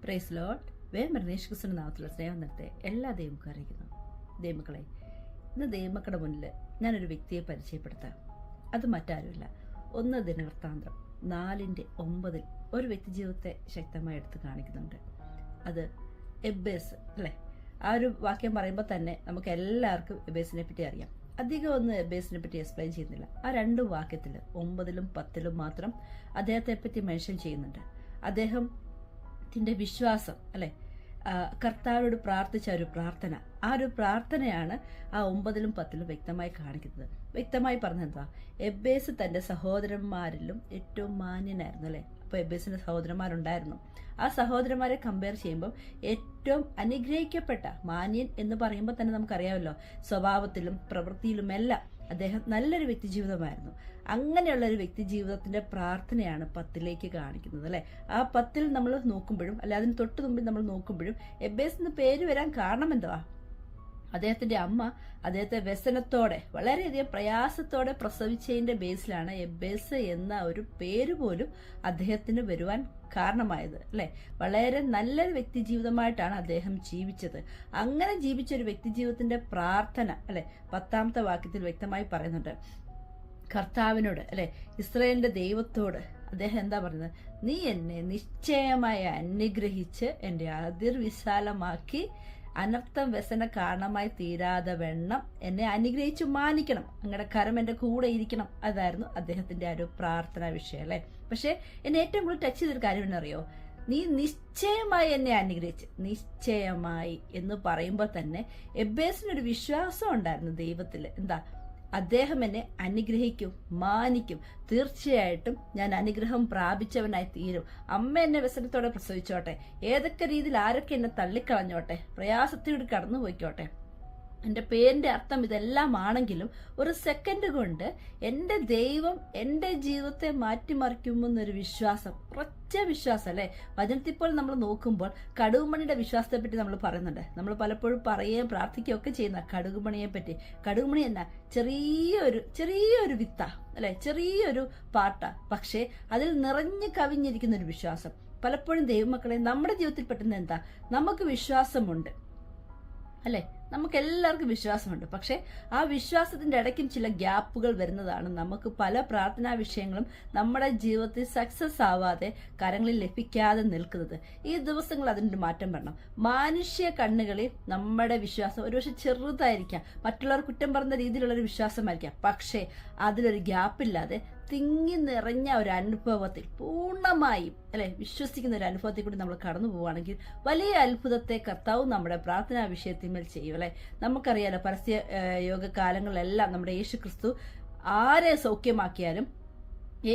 Praise Lord. വേമരണേഷ് ക്രിസ്തുവിന്റെ നാമത്തിലുള്ള സ്നേഹം നിർത്തെ എല്ലാ ദൈവമക്കളും അറിയിക്കുന്നു. ദൈവമക്കളെ, ഇന്ന് ദൈവമക്കളുടെ മുന്നിൽ ഞാനൊരു വ്യക്തിയെ പരിചയപ്പെടുത്താം. അത് മറ്റാരുമില്ല, 1 ദിനവൃത്താന്തം 4:9 ഒരു വ്യക്തി ജീവിതത്തെ ശക്തമായി എടുത്ത് കാണിക്കുന്നുണ്ട്. അത് എബ്ബേസ് അല്ലേ. ആ ഒരു വാക്യം പറയുമ്പോൾ തന്നെ നമുക്ക് എല്ലാവർക്കും എബ്ബേസിനെ പറ്റി അറിയാം. അധികം ഒന്നും എബ്ബേസിനെ പറ്റി എക്സ്പ്ലെയിൻ ചെയ്യുന്നില്ല. ആ 2 വാക്യത്തിൽ 9-ലും 10-ലും മാത്രം അദ്ദേഹത്തെ പറ്റി മെൻഷൻ ചെയ്യുന്നുണ്ട്. അദ്ദേഹത്തിന്റെ വിശ്വാസം അല്ലെ, കർത്താവിനോട് പ്രാർത്ഥിച്ച ഒരു പ്രാർത്ഥന, ആ ഒരു പ്രാർത്ഥനയാണ് ആ 9-ലും 10-ലും വ്യക്തമായി കാണിക്കുന്നത്. വ്യക്തമായി പറഞ്ഞെന്താ, എബ്ബേസ് തന്റെ സഹോദരന്മാരിലും ഏറ്റവും മാന്യനായിരുന്നു അല്ലെ. അപ്പൊ എബ്ബേസിന്റെ സഹോദരന്മാരുണ്ടായിരുന്നു. ആ സഹോദരന്മാരെ കമ്പയർ ചെയ്യുമ്പോൾ ഏറ്റവും അനുഗ്രഹിക്കപ്പെട്ട മാന്യൻ എന്ന് പറയുമ്പോൾ തന്നെ നമുക്കറിയാമല്ലോ, സ്വഭാവത്തിലും പ്രവൃത്തിയിലുമെല്ലാം അദ്ദേഹം നല്ലൊരു വ്യക്തി ജീവിതമായിരുന്നു. അങ്ങനെയുള്ള ഒരു വ്യക്തി ജീവിതത്തിന്റെ പ്രാർത്ഥനയാണ് 10-ലേക്ക് കാണിക്കുന്നത് അല്ലെ. ആ 10-ൽ നമ്മൾ നോക്കുമ്പോഴും അല്ലെ, അതിന് തൊട്ട് മുമ്പിൽ നമ്മൾ നോക്കുമ്പോഴും എബ്ബേസ് എന്ന് പേര് വരാൻ കാരണം എന്തുവാ? അദ്ദേഹത്തിന്റെ അമ്മ അദ്ദേഹത്തെ വ്യസനത്തോടെ, വളരെയധികം പ്രയാസത്തോടെ പ്രസവിച്ചതിന്റെ ബേസിലാണ് എബ്ബേസ് എന്ന ഒരു പേര് പോലും അദ്ദേഹത്തിന് വരുവാൻ കാരണമായത് അല്ലെ. വളരെ നല്ലൊരു വ്യക്തി ജീവിതമായിട്ടാണ് അദ്ദേഹം ജീവിച്ചത്. അങ്ങനെ ജീവിച്ച ഒരു വ്യക്തി ജീവിതത്തിന്റെ പ്രാർത്ഥന അല്ലെ 10-ാമത്തെ വാക്യത്തിൽ വ്യക്തമായി പറയുന്നുണ്ട്. കർത്താവിനോട് അല്ലെ, ഇസ്രായേലിന്റെ ദൈവത്തോട് അദ്ദേഹം എന്താ പറയുന്നത്? നീ എന്നെ നിശ്ചയമായി അനുഗ്രഹിച്ച് എന്റെ അതിർ വിശാലമാക്കി അനർത്ഥം വ്യസന കാരണമായി തീരാതെ വെണ്ണം എന്നെ അനുഗ്രഹിച്ചു മാനിക്കണം, അങ്ങയുടെ കരം എന്റെ കൂടെ ഇരിക്കണം. അതായിരുന്നു അദ്ദേഹത്തിന്റെ ആ ഒരു പ്രാർത്ഥനാ വിഷയം അല്ലെ. പക്ഷെ എന്നെ ഏറ്റവും കൂടുതൽ ടച്ച് ചെയ്തൊരു കാര്യം എന്നറിയോ? നീ നിശ്ചയമായി എന്നെ അനുഗ്രഹിച്ച്, നിശ്ചയമായി എന്ന് പറയുമ്പോൾ തന്നെ എബ്ബേസിനൊരു വിശ്വാസം ഉണ്ടായിരുന്നു ദൈവത്തിൽ. എന്താ? അദ്ദേഹം എന്നെ അനുഗ്രഹിക്കും, മാനിക്കും, തീർച്ചയായിട്ടും ഞാൻ അനുഗ്രഹം പ്രാപിച്ചവനായി തീരും. അമ്മ എന്നെ വ്യസനത്തോടെ പ്രസവിച്ചോട്ടെ, ഏതൊക്കെ രീതിയിൽ ആരൊക്കെ എന്നെ തള്ളിക്കളഞ്ഞോട്ടെ, പ്രയാസത്തിലൂടെ കടന്നു പോയിക്കോട്ടെ, എൻ്റെ പേരിന്റെ അർത്ഥം ഇതെല്ലാം ആണെങ്കിലും ഒരു സെക്കൻഡ് കൊണ്ട് എൻ്റെ ദൈവം എൻ്റെ ജീവിതത്തെ മാറ്റിമറിക്കുമെന്നൊരു വിശ്വാസം, ഒറ്റ വിശ്വാസം അല്ലെ. വചനത്തിപ്പോൾ നമ്മൾ നോക്കുമ്പോൾ കടുകുമണിയുടെ വിശ്വാസത്തെ പറ്റി നമ്മൾ പറയുന്നുണ്ട്. നമ്മൾ പലപ്പോഴും പറയുകയും പ്രാർത്ഥിക്കുകയും ഒക്കെ ചെയ്യുന്ന കടുകുമണിയെ പറ്റി. കടുകുമണി എന്നാ? ചെറിയൊരു വിത്ത അല്ലെ, ചെറിയൊരു പാട്ട, പക്ഷേ അതിൽ നിറഞ്ഞു കവിഞ്ഞിരിക്കുന്ന ഒരു വിശ്വാസം. പലപ്പോഴും ദൈവമക്കളെ, നമ്മുടെ ജീവിതത്തിൽ പറ്റുന്ന എന്താ? നമുക്ക് വിശ്വാസമുണ്ട് അല്ലെ, നമുക്ക് എല്ലാവർക്കും വിശ്വാസമുണ്ട്. പക്ഷെ ആ വിശ്വാസത്തിന്റെ ഇടയ്ക്കും ചില ഗ്യാപ്പുകൾ വരുന്നതാണ് നമുക്ക് പല പ്രാർത്ഥനാ വിഷയങ്ങളും നമ്മുടെ ജീവിതത്തിൽ സക്സസ് ആവാതെ, കരങ്ങളിൽ ലഭിക്കാതെ നിൽക്കുന്നത്. ഈ ദിവസങ്ങൾ അതിനൊരു മാറ്റം വരണം. മാനുഷ്യ കണ്ണുകളിൽ നമ്മുടെ വിശ്വാസം ഒരുപക്ഷെ ചെറുതായിരിക്കാം, മറ്റുള്ളവർ കുറ്റം പറഞ്ഞ രീതിയിലുള്ള ഒരു വിശ്വാസമായിരിക്കാം. പക്ഷേ അതിലൊരു ഗ്യാപ്പില്ലാതെ തിങ്ങി നിറഞ്ഞ ഒരു അനുഭവത്തിൽ പൂർണ്ണമായും അല്ലെ വിശ്വസിക്കുന്ന ഒരു അനുഭവത്തിൽ കൂടി നമ്മൾ കടന്നു പോവുകയാണെങ്കിൽ വലിയ അത്ഭുതത്തെ കർത്താവ് നമ്മുടെ പ്രാർത്ഥനാ വിഷയത്തിന്മേൽ ചെയ്യും അല്ലെ. നമുക്കറിയാലോ, പരസ്യ യോഗ കാലങ്ങളിലെല്ലാം നമ്മുടെ യേശു ക്രിസ്തു ആരെ സൗഖ്യമാക്കിയാലും,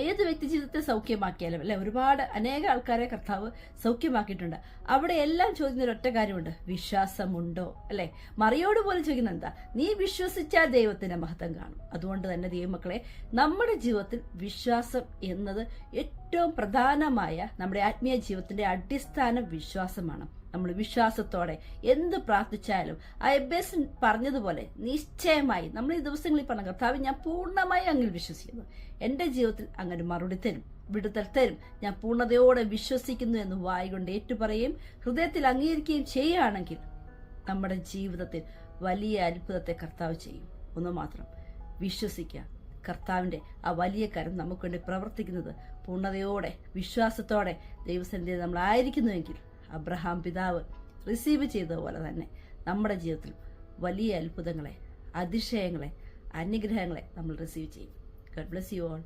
ഏത് വ്യക്തി ജീവിതത്തെ സൗഖ്യമാക്കിയാലും അല്ലെ, ഒരുപാട് അനേക ആൾക്കാരെ കർത്താവ് സൗഖ്യമാക്കിയിട്ടുണ്ട്. അവിടെ എല്ലാം ചോദിക്കുന്ന ഒരു ഒറ്റ കാര്യമുണ്ട്, വിശ്വാസമുണ്ടോ അല്ലെ. മറിയോട് പോലും ചോദിക്കുന്നത് എന്താ? നീ വിശ്വസിച്ചാൽ ദൈവത്തിന്റെ മഹത്വം കാണും. അതുകൊണ്ട് തന്നെ ദൈവമക്കളെ, നമ്മുടെ ജീവിതത്തിൽ വിശ്വാസം എന്നത് ഏറ്റവും പ്രധാനമായ നമ്മുടെ ആത്മീയ ജീവിതത്തിന്റെ അടിസ്ഥാന വിശ്വാസമാണ്. നമ്മൾ വിശ്വാസത്തോടെ എന്ത് പ്രാർത്ഥിച്ചാലും ആ എബ്ബേസ് പറഞ്ഞതുപോലെ നിശ്ചയമായി നമ്മൾ ഈ ദിവസങ്ങളിൽ പറഞ്ഞ കർത്താവ്, ഞാൻ പൂർണ്ണമായി അങ്ങിൽ വിശ്വസിക്കുന്നു, എന്റെ ജീവിതത്തിൽ അങ്ങനെ മറുപടി തരും, വിടുതൽ തരും, ഞാൻ പൂർണ്ണതയോടെ വിശ്വസിക്കുന്നു എന്ന് വായികൊണ്ട് ഏറ്റുപറയുകയും ഹൃദയത്തിൽ അംഗീകരിക്കുകയും ചെയ്യുകയാണെങ്കിൽ നമ്മുടെ ജീവിതത്തിൽ വലിയ അത്ഭുതത്തെ കർത്താവ് ചെയ്യും. ഒന്ന് മാത്രം വിശ്വസിക്കുക. കർത്താവിന്റെ ആ വലിയ കരം നമുക്ക് വേണ്ടി പ്രവർത്തിക്കുന്നത് പൂർണ്ണതയോടെ വിശ്വാസത്തോടെ ദൈവസന്നിധിയിൽ നമ്മൾ ആയിരിക്കുന്നുവെങ്കിൽ അബ്രഹാം പിതാവ് റിസീവ് ചെയ്തതുപോലെ തന്നെ നമ്മുടെ ജീവിതത്തിൽ വലിയ അത്ഭുതങ്ങളെ, അതിശയങ്ങളെ, അനുഗ്രഹങ്ങളെ നമ്മൾ റിസീവ് ചെയ്യും. God bless you all.